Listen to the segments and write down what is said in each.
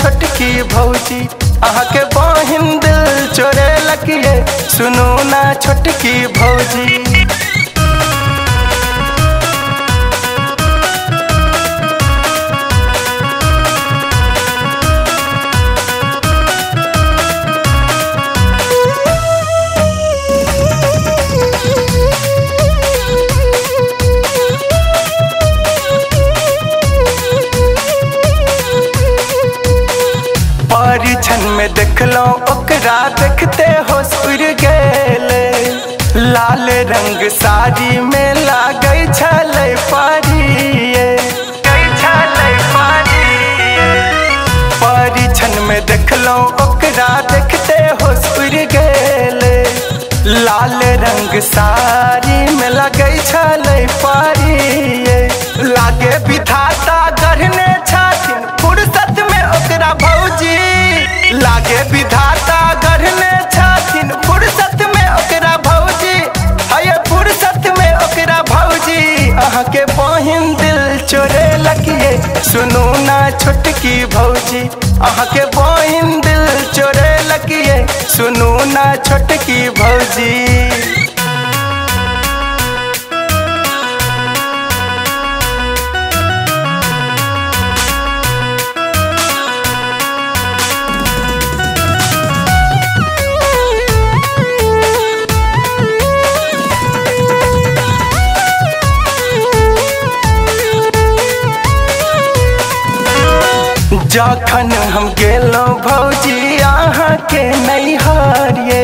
छोटकी भौजी अहाँ के बहिन दिल चोरे लगिए सुनू ना छोटकी भौजी। परिछन में देखलो ओकरा देखते होश उड़ गेले लाल रंग साड़ी में लागै छलै परिये परिछन में देखलो ओकरा देखते होश उड़ गेले लाल रंग साड़ी में लागै छलै परिये लागे विधाता गढ़ने छथिन फुर्सत में ओकरा भौजी लागे विधाता गढ़ने छथिन फुर्सत में ओकरा भौजी है फुर्सत में ओकरा भौजी अहाँ के बहिन दिल चोरे लगिए सुनू ना छोटकी भौजी अहाँ के बहिन दिल चोरे लगिए सुनू ना छोटकी भौजी। जखन हम गेलो भौजी अहाँ के नैहरिए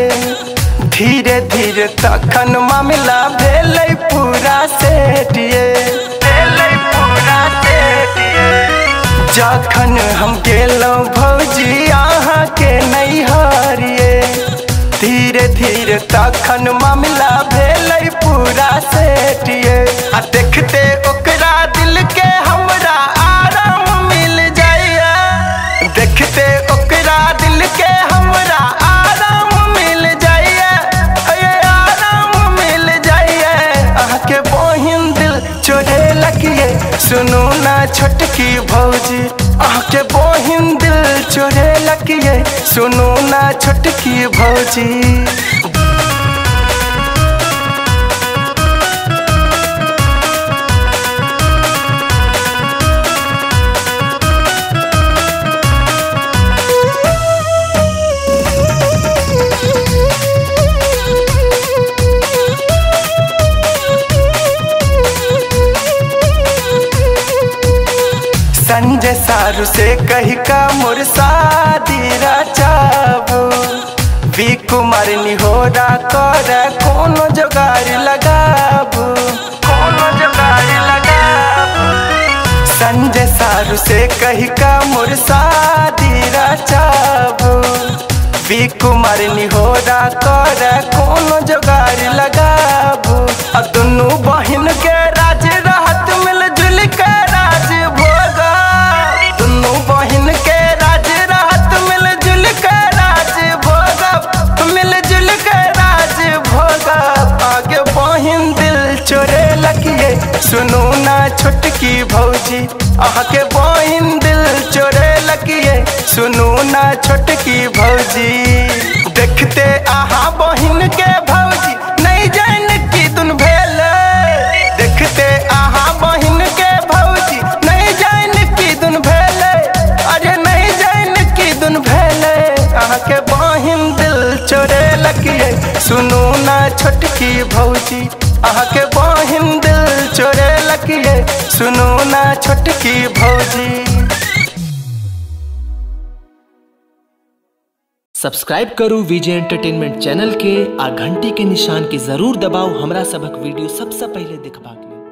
धीरे धीरे तखन मामला भेलै पूरा सेटिए जखन हम गेलो भौजी अहाँ के नैहरिए धीरे धीरे तखन मामला भेलै पूरा सेटिए आ देखते ओकरा दिल के हमरा आराम मिल जाइए देखते ओकरा दिल के हमरा आराम मिल जाइए आराम मिल जाइए अहाँ के बहिन दिल चोरे लगिए सुनू ना छोटकी भौजी अहाँ के बहिन दिल चोरे लगिए सुनू ना छोटकी भौजी। संजय सारू से कही का मोर शादी रचाबू वी कुमार निहोरा कर कोनो जोगाड़ लगाबू संजय सारू से कही का मोर शादी रचाबू वी कुमार निहोरा कर कोनो जोगाड़ लगाबू आ दुनू बहिन के राज रहत मिलजुल के राज भोगा दुनू बहिन के राज रहत मिलजुल के राज भोगा मिलजुल के राज भोगा आगे बहिन दिल चोरे लगिए सुनू ना छोटकी भौजी अहाँ के बहिन दिल चोरे लगिए सुनू ना छोटकी भौजी। देखते अहाँ बहिन के भौजी नहीं जान की दुन भेल देखते अहाँ बहिन के भौजी नहीं जान की दुन भेल अरे नहीं जान की दुन भेल अहाँ के बहिन दिल चोरे लगिए सुनू ना छोटकी भौजी अहाँ के बहिन दिल चोरे लगिए सुनू ना छोटकी भौजी। सब्सक्राइब करू विजय एंटरटेनमेंट चैनल के आ घंटी के निशान के जरूर दबाओ हमरा सबक वीडियो सबसे पहले देखबाक लेल।